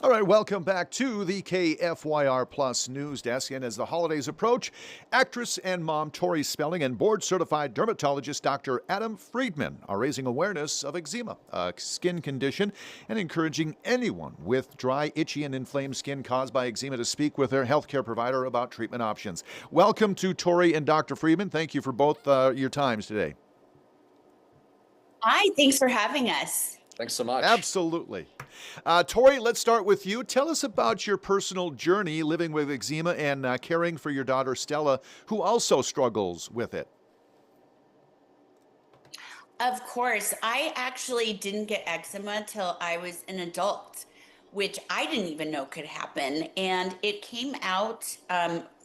All right, welcome back to the KFYR Plus News Desk. And as the holidays approach, actress and mom Tori Spelling and board certified dermatologist Dr. Adam Friedman are raising awareness of eczema, a skin condition, and encouraging anyone with dry, itchy, and inflamed skin caused by eczema to speak with their healthcare provider about treatment options. Welcome to Tori and Dr. Friedman. Thank you for both your times today. Hi, thanks for having us. Thanks so much. Absolutely. Tori, let's start with you. Tell us about your personal journey living with eczema and caring for your daughter Stella, who also struggles with it. Of course, I actually didn't get eczema till I was an adult, which I didn't even know could happen. And it came out,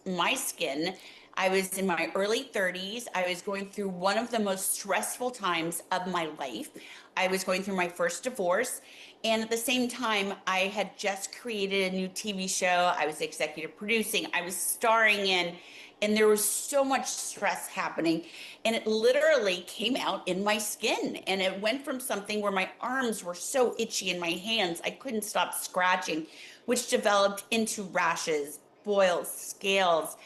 my skin. I was in my early 30s. I was going through one of the most stressful times of my life. I was going through my first divorce. And at the same time, I had just created a new TV show. I was executive producing, I was starring in, and there was so much stress happening. And it literally came out in my skin. And it went from something where my arms were so itchy and my hands, I couldn't stop scratching, which developed into rashes, boils, scales.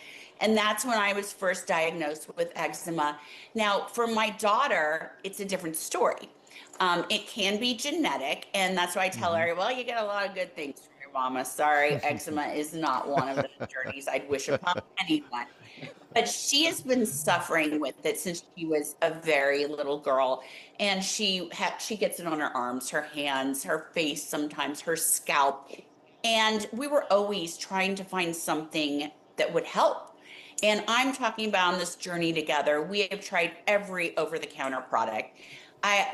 And that's when I was first diagnosed with eczema. Now, for my daughter, it's a different story. It can be genetic, and that's why I tell her, well, you get a lot of good things from your mama. Sorry, eczema is not one of the journeys I'd wish upon anyone. But she has been suffering with it since she was a very little girl, and she gets it on her arms, her hands, her face, sometimes her scalp. And we were always trying to find something that would help. And I'm talking about on this journey together. We have tried every over-the-counter product.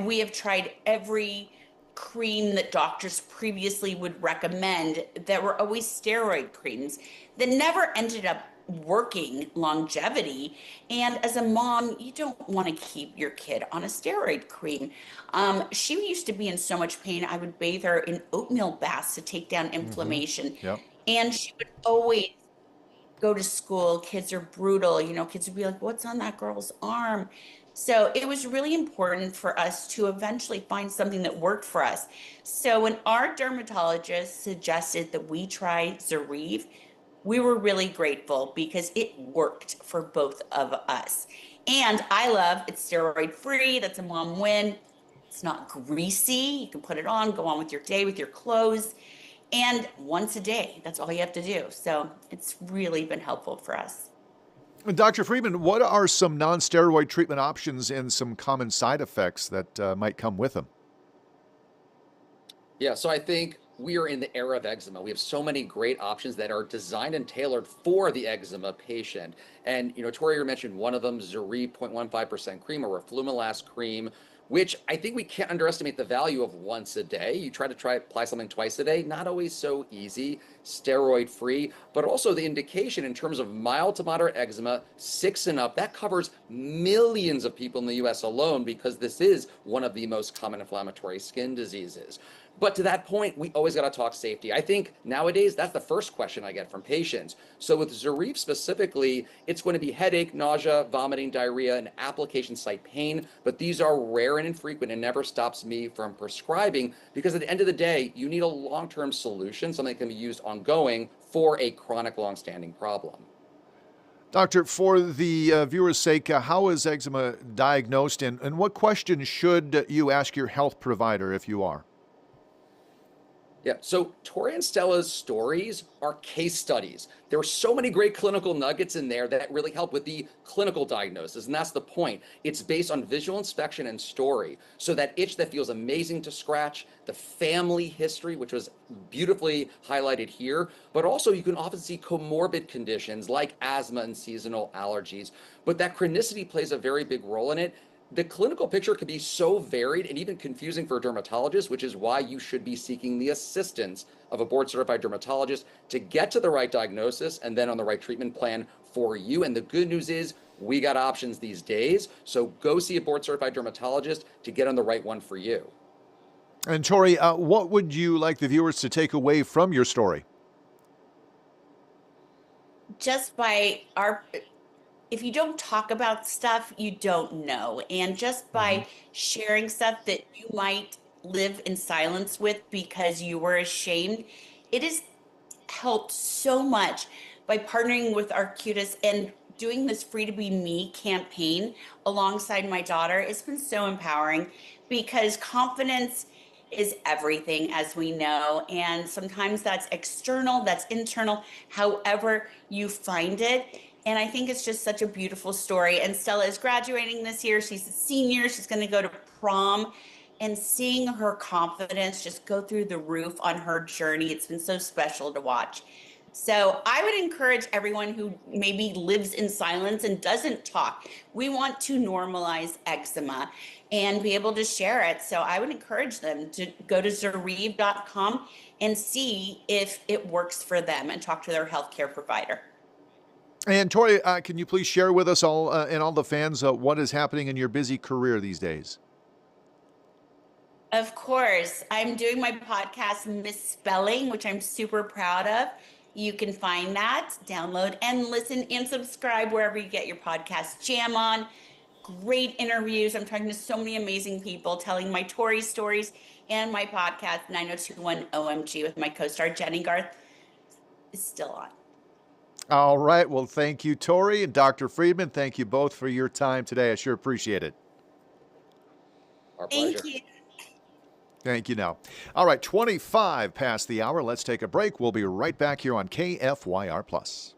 We have tried every cream that doctors previously would recommend that were always steroid creams that never ended up working longevity. And as a mom, you don't want to keep your kid on a steroid cream. She used to be in so much pain. I would bathe her in oatmeal baths to take down inflammation. Yep. And she would always go to school. Kids are brutal. Kids would be like, what's on that girl's arm? So it was really important for us to eventually find something that worked for us. So when our dermatologist suggested that we try Zoryve, we were really grateful because it worked for both of us. And I love it's steroid free. That's a mom win. It's not greasy. You can put it on, go on with your day with your clothes. And once a day, that's all you have to do. So it's really been helpful for us. Dr. Friedman, what are some non-steroid treatment options and some common side effects that might come with them? Yeah, so I think we are in the era of eczema. We have so many great options that are designed and tailored for the eczema patient. And, Tori mentioned one of them, Zoryve 0.15% cream or roflumilast cream, which I think we can't underestimate the value of once a day. You try to apply something twice a day, not always so easy, steroid free, but also the indication in terms of mild to moderate eczema, 6 and up, that covers millions of people in the US alone because this is one of the most common inflammatory skin diseases. But to that point, we always got to talk safety. I think nowadays that's the first question I get from patients. So with Zoryve specifically, it's going to be headache, nausea, vomiting, diarrhea, and application site pain. But these are rare and infrequent and never stops me from prescribing because at the end of the day, you need a long-term solution, something that can be used ongoing for a chronic, long-standing problem. Doctor, for the viewer's sake, how is eczema diagnosed and what questions should you ask your health provider if you are? Yeah, so Tori and Stella's stories are case studies. There are so many great clinical nuggets in there that really help with the clinical diagnosis, and that's the point. It's based on visual inspection and story. So that itch that feels amazing to scratch, the family history, which was beautifully highlighted here, but also you can often see comorbid conditions like asthma and seasonal allergies. But that chronicity plays a very big role in it. The clinical picture can be so varied and even confusing for a dermatologist, which is why you should be seeking the assistance of a board certified dermatologist to get to the right diagnosis and then on the right treatment plan for you. And the good news is we got options these days. So go see a board certified dermatologist to get on the right one for you. And Tori, what would you like the viewers to take away from your story? Just by our If you don't talk about stuff, you don't know. And just Hmm. by sharing stuff that you might live in silence with because you were ashamed, it has helped so much by partnering with Arcutis and doing this Free to Be Me campaign alongside my daughter. It's been so empowering because confidence is everything, as we know. And sometimes that's external, that's internal, however you find it. And I think it's just such a beautiful story. And Stella is graduating this year. She's a senior. She's going to go to prom. And seeing her confidence just go through the roof on her journey, it's been so special to watch. So I would encourage everyone who maybe lives in silence and doesn't talk. We want to normalize eczema and be able to share it. So I would encourage them to go to Zoryve.com and see if it works for them and talk to their healthcare provider. And Tori, can you please share with us all and all the fans what is happening in your busy career these days? Of course. I'm doing my podcast, Misspelling, which I'm super proud of. You can find that, download and listen and subscribe wherever you get your podcast. Jam on. Great interviews. I'm talking to so many amazing people, telling my Tori stories, and my podcast, 9021 OMG, with my co-star Jenny Garth, is still on. All right. Well, thank you, Tori and Dr. Friedman. Thank you both for your time today. I sure appreciate it. Our pleasure. Thank you. Thank you now. All right, 25 past the hour. Let's take a break. We'll be right back here on KFYR+.